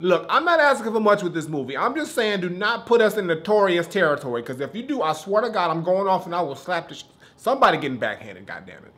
Look, I'm not asking for much with this movie. I'm just saying do not put us in notorious territory, because if you do, I swear to God, I'm going off and I will slap somebody getting backhanded, goddammit.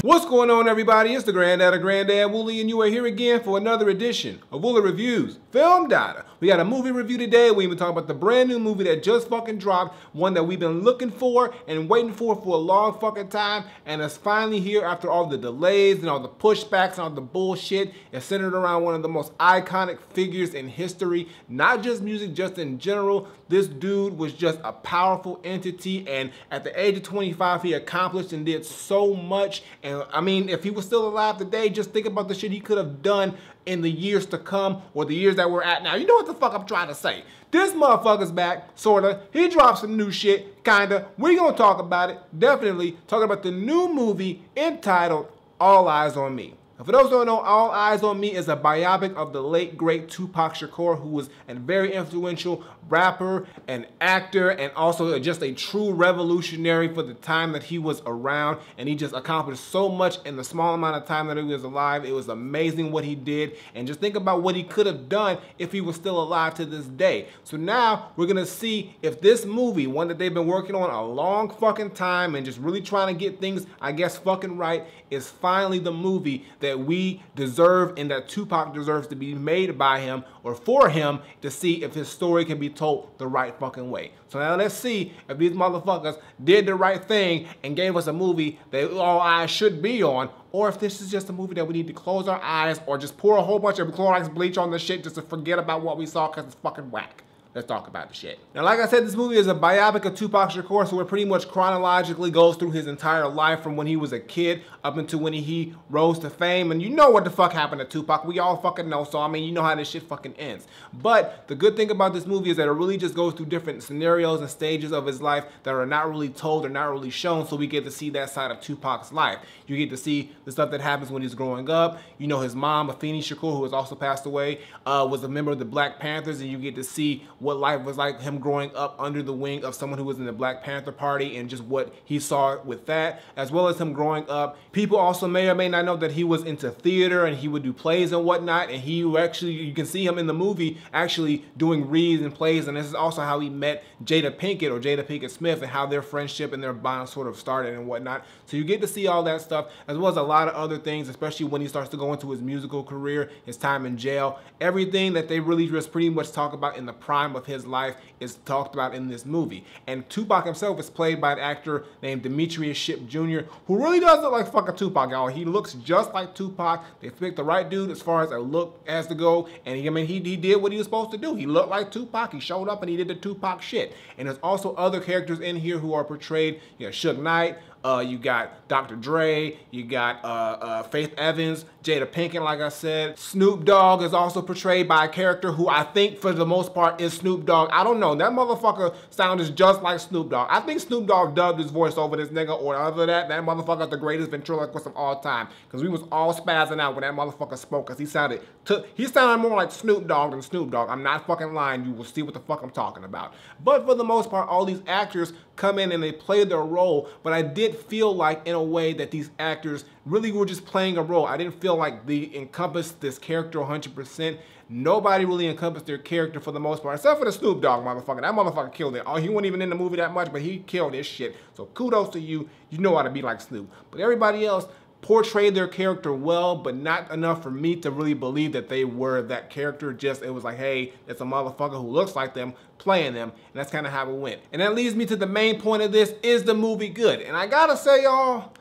What's going on, everybody? It's the Granddad Woolly, and you are here again for another edition of Woolly Reviews Film Data. We got a movie review today. We even talking about the brand new movie that just fucking dropped, one that we've been looking for and waiting for a long fucking time, and it's finally here after all the delays and all the pushbacks and all the bullshit. It's centered around one of the most iconic figures in history, not just music, just in general. This dude was just a powerful entity, and at the age of 25, he accomplished and did so much. And I mean, if he was still alive today, just think about the shit he could have done in the years to come, or the years that we're at now. You know what the fuck I'm trying to say. This motherfucker's back, sorta. He dropped some new shit, kinda. We're gonna talk about it, definitely. Talking about the new movie entitled All Eyez On Me. Now, for those who don't know, All Eyez On Me is a biopic of the late, great Tupac Shakur, who was a very influential rapper and actor, and also just a true revolutionary for the time that he was around. And he just accomplished so much in the small amount of time that he was alive. It was amazing what he did. And just think about what he could have done if he was still alive to this day. So now we're gonna see if this movie, one that they've been working on a long fucking time and just really trying to get things, I guess, fucking right, is finally the movie that we deserve and that Tupac deserves to be made by him or for him, to see if his story can be told the right fucking way. So now let's see if these motherfuckers did the right thing and gave us a movie that all eyes should be on, or if this is just a movie that we need to close our eyes or just pour a whole bunch of Clorox bleach on the shit just to forget about what we saw because it's fucking whack. Let's talk about the shit. Now, like I said, this movie is a biopic of Tupac Shakur, so it pretty much chronologically goes through his entire life from when he was a kid up until when he rose to fame. And you know what the fuck happened to Tupac. We all fucking know, so I mean, you know how this shit fucking ends. But the good thing about this movie is that it really just goes through different scenarios and stages of his life that are not really told or not really shown, so we get to see that side of Tupac's life. You get to see the stuff that happens when he's growing up. You know, his mom, Afeni Shakur, who has also passed away, was a member of the Black Panthers, and you get to see what life was like, him growing up under the wing of someone who was in the Black Panther Party and just what he saw with that, as well as him growing up. People also may or may not know that he was into theater and he would do plays and whatnot, and he actually, you can see him in the movie actually doing reads and plays, and this is also how he met Jada Pinkett Smith, and how their friendship and their bond sort of started and whatnot. So you get to see all that stuff, as well as a lot of other things, especially when he starts to go into his musical career, his time in jail. Everything that they really just pretty much talk about in the prime of his life is talked about in this movie. And Tupac himself is played by an actor named Demetrius Shipp Jr., who really does look like fucking Tupac, y'all. He looks just like Tupac. They picked the right dude as far as a look as to go, and he did what he was supposed to do. He looked like Tupac. He showed up and he did the Tupac shit. And there's also other characters in here who are portrayed. You know, Suge Knight, you got Dr. Dre, you got Faith Evans, Jada Pinkett, like I said. Snoop Dogg is also portrayed by a character who I think for the most part is Snoop Dogg. I don't know, that motherfucker sounds just like Snoop Dogg. I think Snoop Dogg dubbed his voice over this nigga, or other than that motherfucker's the greatest ventriloquist of all time. Because we was all spazzing out when that motherfucker spoke, because he sounded more like Snoop Dogg than Snoop Dogg. I'm not fucking lying, you will see what the fuck I'm talking about. But for the most part, all these actors come in and they play their role, but I did feel like in a way that these actors really were just playing a role. I didn't feel like they encompassed this character 100%. Nobody really encompassed their character for the most part, except for the Snoop Dogg motherfucker. That motherfucker killed it. Oh, he wasn't even in the movie that much, but he killed this shit. So kudos to you. You know how to be like Snoop. But everybody else portrayed their character well, but not enough for me to really believe that they were that character. Just, it was like, hey, it's a motherfucker who looks like them playing them, and that's kind of how it went. And that leads me to the main point of this: is the movie good? And I gotta say, y'all,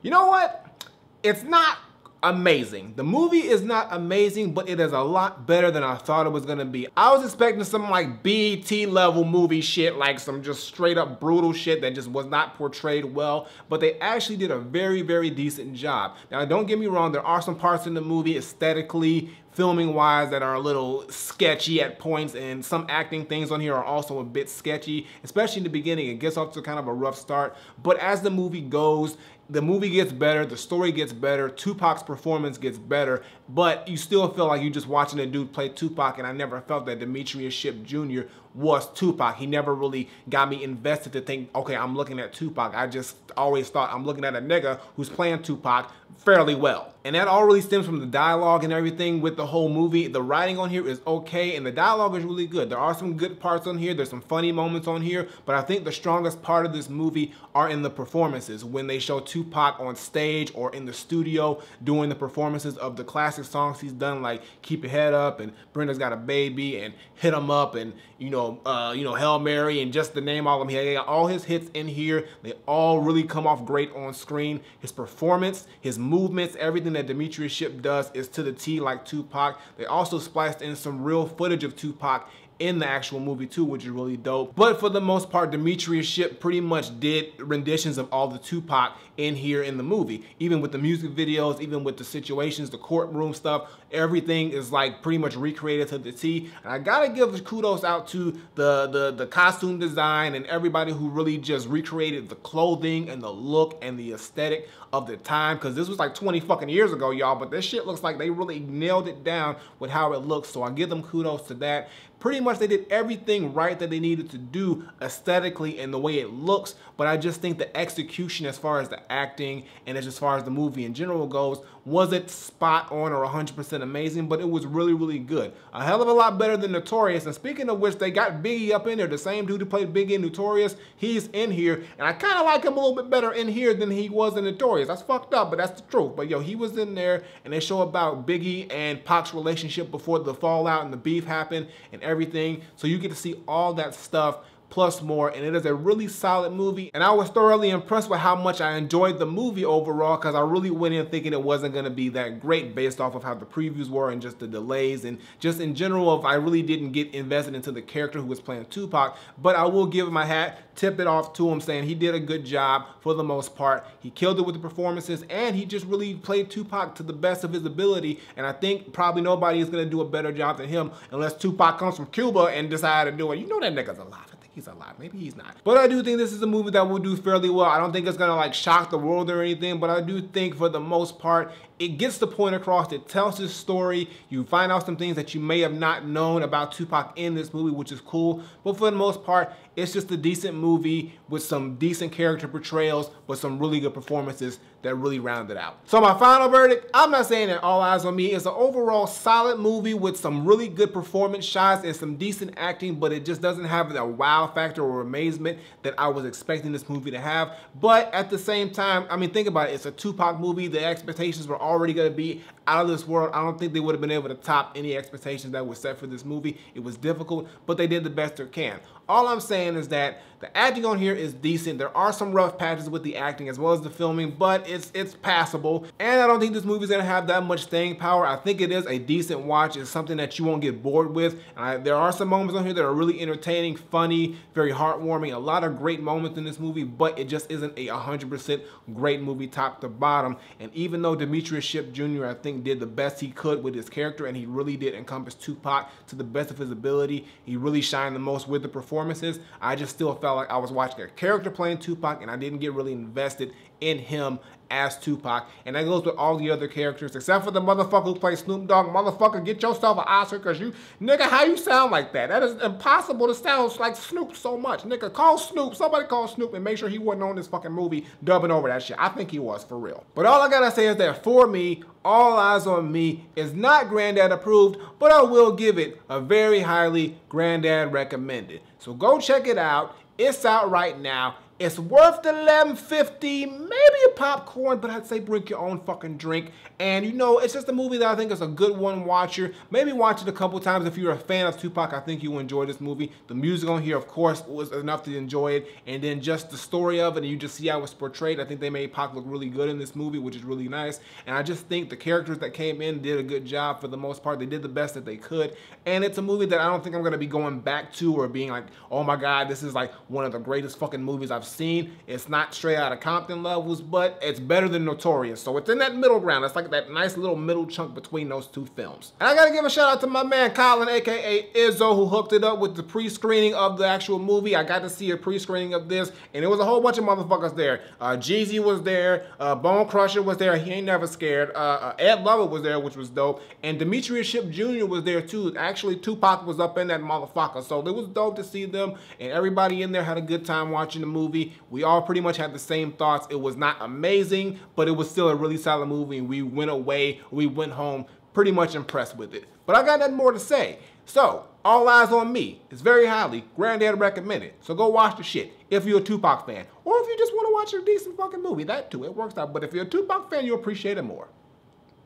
you know what? It's not amazing. The movie is not amazing, but it is a lot better than I thought it was gonna be. I was expecting some like BET level movie shit, like some just straight up brutal shit that just was not portrayed well, but they actually did a very, very decent job. Now, don't get me wrong, there are some parts in the movie aesthetically, filming wise, that are a little sketchy at points, and some acting things on here are also a bit sketchy, especially in the beginning. It gets off to kind of a rough start, but as the movie goes, the movie gets better, the story gets better, Tupac's performance gets better, but you still feel like you're just watching a dude play Tupac, and I never felt that Demetrius Shipp Jr. was Tupac. He never really got me invested to think, okay, I'm looking at Tupac. I just always thought I'm looking at a nigga who's playing Tupac fairly well. And that all really stems from the dialogue and everything with the whole movie. The writing on here is okay, and the dialogue is really good. There are some good parts on here. There's some funny moments on here, but I think the strongest part of this movie are in the performances. When they show Tupac on stage or in the studio doing the performances of the classic songs he's done, like Keep Your Head Up and Brenda's Got a Baby and Hit 'Em Up and Hail Mary, and just to name all of them. He got all his hits in here. They all really come off great on screen. His performance, his movements, everything that Demetrius Shipp does is to the T like Tupac. They also spliced in some real footage of Tupac in the actual movie too, which is really dope. But for the most part, Demetrius Shipp pretty much did renditions of all the Tupac in here in the movie. Even with the music videos, even with the situations, the courtroom stuff, everything is like pretty much recreated to the T. And I gotta give kudos out to the costume design and everybody who really just recreated the clothing and the look and the aesthetic of the time, because this was like 20 fucking years ago, y'all, but this shit looks like they really nailed it down with how it looks. So I give them kudos to that. Pretty much they did everything right that they needed to do aesthetically and the way it looks, but I just think the execution as far as the acting and as far as the movie in general goes wasn't spot on or 100% amazing, but it was really, really good. A hell of a lot better than Notorious. And speaking of which, they got Biggie up in there. The same dude who played Biggie in Notorious, he's in here, and I kind of like him a little bit better in here than he was in Notorious. That's fucked up, but that's the truth. But yo, he was in there, and they show about Biggie and Pac's relationship before the fallout and the beef happened and everything. So you get to see all that stuff plus more, and it is a really solid movie, and I was thoroughly impressed with how much I enjoyed the movie overall, because I really went in thinking it wasn't going to be that great based off of how the previews were and just the delays and just in general. If I really didn't get invested into the character who was playing Tupac, but I will give him my hat, tip it off to him, saying he did a good job for the most part. He killed it with the performances, and he just really played Tupac to the best of his ability, and I think probably nobody is going to do a better job than him unless Tupac comes from Cuba and decide to do it. You know that nigga's alive. He's alive. Maybe he's not. But I do think this is a movie that will do fairly well. I don't think it's gonna like shock the world or anything, but I do think for the most part, it gets the point across. It tells his story. You find out some things that you may have not known about Tupac in this movie, which is cool. But for the most part, it's just a decent movie with some decent character portrayals, but some really good performances that really round it out. So my final verdict, I'm not saying that All Eyez on Me is an overall solid movie with some really good performance shots and some decent acting, but it just doesn't have the wow factor or amazement that I was expecting this movie to have. But at the same time, I mean, think about it. It's a Tupac movie. The expectations were already going to be out of this world. I don't think they would have been able to top any expectations that were set for this movie. It was difficult, but they did the best they can. All I'm saying is that the acting on here is decent. There are some rough patches with the acting as well as the filming, but it's passable. And I don't think this movie is going to have that much staying power. I think it is a decent watch. It's something that you won't get bored with. There are some moments on here that are really entertaining, funny, very heartwarming. A lot of great moments in this movie, but it just isn't a 100% great movie top to bottom. And even though Demetrius Shipp Jr., I think, did the best he could with his character, and he really did encompass Tupac to the best of his ability, he really shined the most with the performances, I just still felt like I was watching a character playing Tupac, and I didn't get really invested in him as Tupac. And that goes with all the other characters, except for the motherfucker who plays Snoop Dogg. Motherfucker, get yourself an Oscar, because you, nigga, how you sound like that? That is impossible to sound like Snoop so much. Nigga, call Snoop. Somebody call Snoop and make sure he wasn't on this fucking movie dubbing over that shit. I think he was, for real. But all I gotta say is that for me, All Eyez on Me is not Granddad approved, but I will give it a very highly Granddad recommended. So go check it out. It's out right now. It's worth the $11.50, maybe a popcorn, but I'd say bring your own fucking drink. And you know, it's just a movie that I think is a good one watcher. Maybe watch it a couple times. If you're a fan of Tupac, I think you'll enjoy this movie. The music on here, of course, was enough to enjoy it. And then just the story of it, and you just see how it's portrayed. I think they made Pac look really good in this movie, which is really nice. And I just think the characters that came in did a good job for the most part. They did the best that they could. And it's a movie that I don't think I'm going to be going back to or being like, oh my God, this is like one of the greatest fucking movies I've seen. It's not Straight Outta Compton levels, but it's better than Notorious. So it's in that middle ground. It's like that nice little middle chunk between those two films. And I gotta give a shout out to my man Colin, aka Izzo, who hooked it up with the pre-screening of the actual movie. I got to see a pre-screening of this, and there was a whole bunch of motherfuckers there. Jeezy was there, Bone Crusher was there, he ain't never scared. Ed Lover was there, which was dope, and Demetrius Shipp Jr. was there too. Actually, Tupac was up in that motherfucker, so it was dope to see them, and everybody in there had a good time watching the movie. We all pretty much had the same thoughts. It was not amazing, but it was still a really solid movie, and we went home pretty much impressed with it. But I got nothing more to say. So, All Eyez On Me is very highly Granddad recommended. So go watch the shit if you're a Tupac fan. Or if you just want to watch a decent fucking movie. That too, it works out. But if you're a Tupac fan, you'll appreciate it more.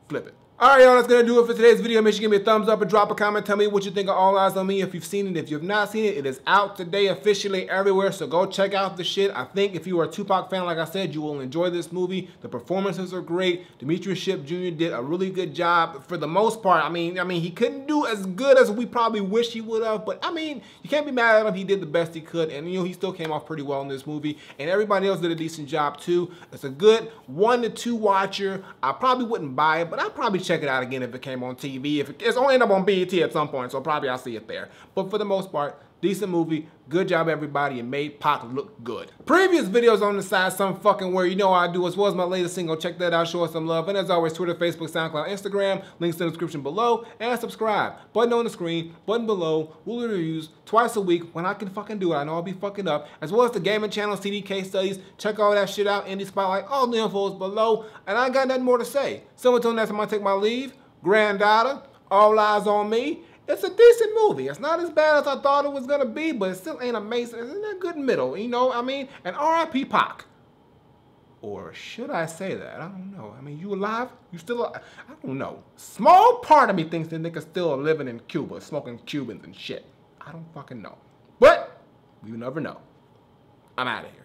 Flip it. Alright, y'all, that's going to do it for today's video. Make sure you give me a thumbs up and drop a comment. Tell me what you think of All Eyez On Me. If you've seen it, if you've not seen it, it is out today officially everywhere. So go check out the shit. I think if you are a Tupac fan, like I said, you will enjoy this movie. The performances are great. Demetrius Shipp Jr. did a really good job for the most part. I mean, he couldn't do as good as we probably wish he would have. But, I mean, you can't be mad at him. He did the best he could. And, you know, he still came off pretty well in this movie. And everybody else did a decent job, too. It's a good 1 to 2 watcher. I probably wouldn't buy it, but I'd probably check it out again if it came on TV. If it's only end up on BET at some point, so probably I'll see it there. But for the most part, decent movie. Good job, everybody, and made Pac look good. Previous videos on the side, some fucking where you know I do, as well as my latest single. Check that out, show us some love. And as always, Twitter, Facebook, SoundCloud, Instagram, links in the description below, and subscribe. Button on the screen, button below, Woolly Reviews, twice a week when I can fucking do it. I know I'll be fucking up. As well as the gaming channel, CDK Studies. Check all that shit out, Indie Spotlight, all the info is below. And I ain't got nothing more to say. So until next time I take my leave, Granddad, All Eyez On Me. It's a decent movie. It's not as bad as I thought it was going to be, but it still ain't amazing. It's in that good middle, you know what I mean? And R.I.P. Pac. Or should I say that? I don't know. I mean, you alive? You still alive? I don't know. Small part of me thinks that nigga's still living in Cuba, smoking Cubans and shit. I don't fucking know. But, you never know. I'm out of here.